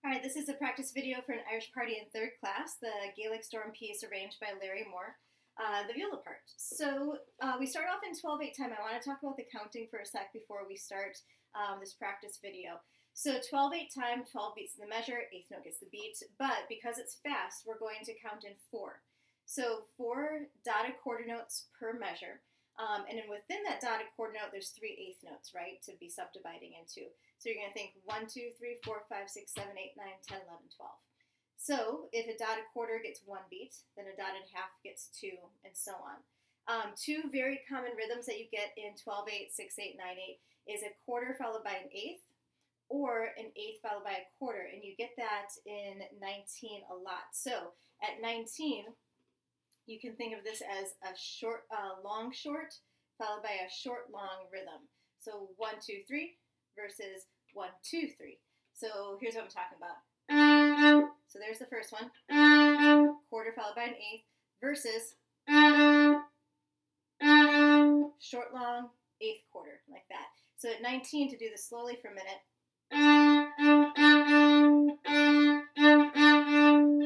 Alright, this is a practice video for an Irish party in third class, the Gaelic Storm piece arranged by Larry Moore, the viola part. So we start off in 12/8 time. I want to talk about the counting for a sec before we start this practice video. So 12/8 time, 12 beats the measure, eighth note gets the beat, but because it's fast, we're going to count in 4. So 4 dotted quarter notes per measure. And then within that dotted quarter note, there's 3 eighth notes, right, to be subdividing into. So you're going to think 1, 2, 3, 4, 5, 6, 7, 8, 9, 10, 11, 12. So if a dotted quarter gets 1 beat, then a dotted half gets 2, and so on. 2 very common rhythms that you get in 12/8, 6/8, 9/8 is a quarter followed by an eighth, or an eighth followed by a quarter, and you get that in 19 a lot. So at 19, you can think of this as a short, long, short, followed by a short, long rhythm. So 1, 2, 3 versus 1, 2, 3. So here's what I'm talking about. So there's the first one. Quarter followed by an eighth versus short, long, eighth quarter, like that. So at 19, to do this slowly for a minute.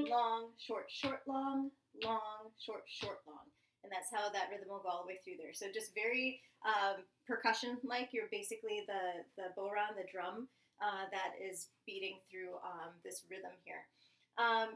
Long, short, short, long, long, short, short, long. And that's how that rhythm will go all the way through there. So just very percussion-like. You're basically the bodhrán, the drum, that is beating through this rhythm here.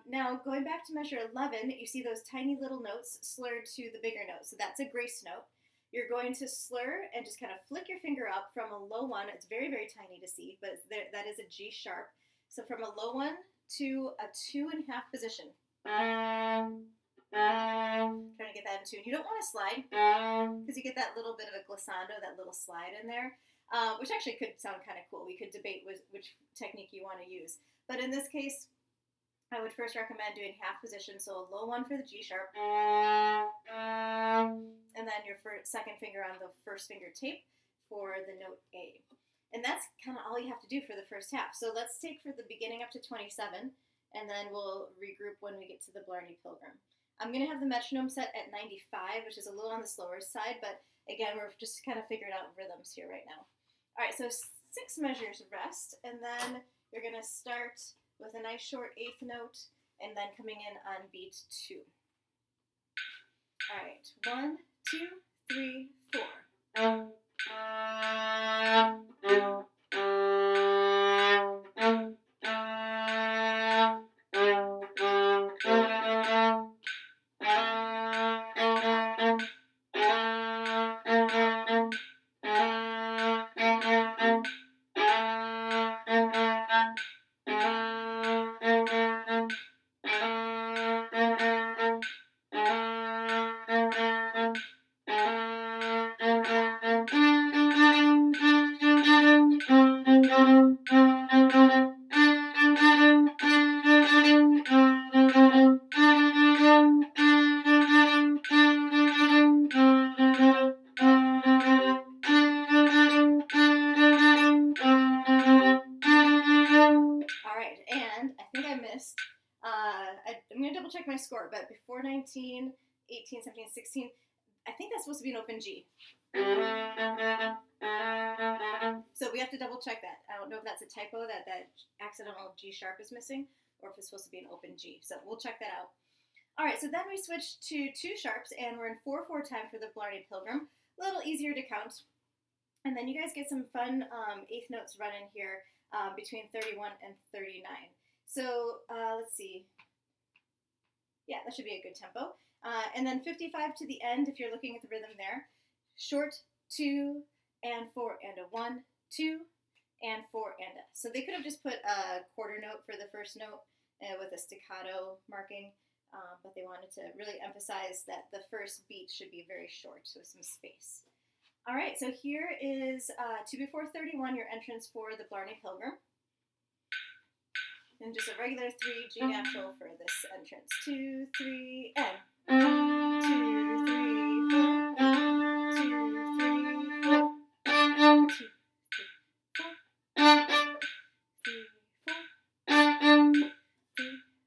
Now, going back to measure 11, you see those tiny little notes slurred to the bigger note. So that's a grace note. You're going to slur and just kind of flick your finger up from a low one. It's very, very tiny to see, but that is a G sharp. So from a low one to a 2.5 position. Trying to get that in tune. You don't want to slide because you get that little bit of a glissando, that little slide in there, which actually could sound kind of cool. We could debate which technique you want to use. But in this case, I would first recommend doing half position, so a low one for the G sharp, and then your second finger on the first finger tape for the note A. And that's kind of all you have to do for the first half. So let's take for the beginning up to 27, and then we'll regroup when we get to the Blarney Pilgrim. I'm going to have the metronome set at 95, which is a little on the slower side, but again, we're just kind of figuring out rhythms here right now. All right, so 6 measures rest, and then you're going to start with a nice short eighth note, and then coming in on beat 2. All right, 1, 2, 3, 4. I'm going to double check my score, but before 19, 18, 17, 16, I think that's supposed to be an open G. So we have to double check that. I don't know if that's a typo, that accidental G sharp is missing, or if it's supposed to be an open G. So we'll check that out. All right, so then we switch to 2 sharps, and we're in 4/4 time for the Blarney Pilgrim. A little easier to count. And then you guys get some fun eighth notes running here between 31 and 39. So let's see. Yeah, that should be a good tempo. And then 55 to the end, if you're looking at the rhythm there. Short, 2, and 4, and a 1, 2, and 4, and a. So they could have just put a quarter note for the first note with a staccato marking, but they wanted to really emphasize that the first beat should be very short, with some space. All right, so here is 2 before 31, your entrance for the Blarney Pilgrim. And just a regular 3 G natural for this entrance. 2, 3, and 2, 3, 4. 2, 3, 4. 2, 3, 4. 3, 4. 3, 4.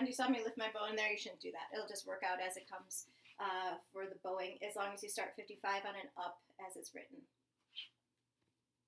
end. You saw me lift my bow in there. You shouldn't do that. It'll just work out as it comes for the bowing, as long as you start 55 on and up as it's written.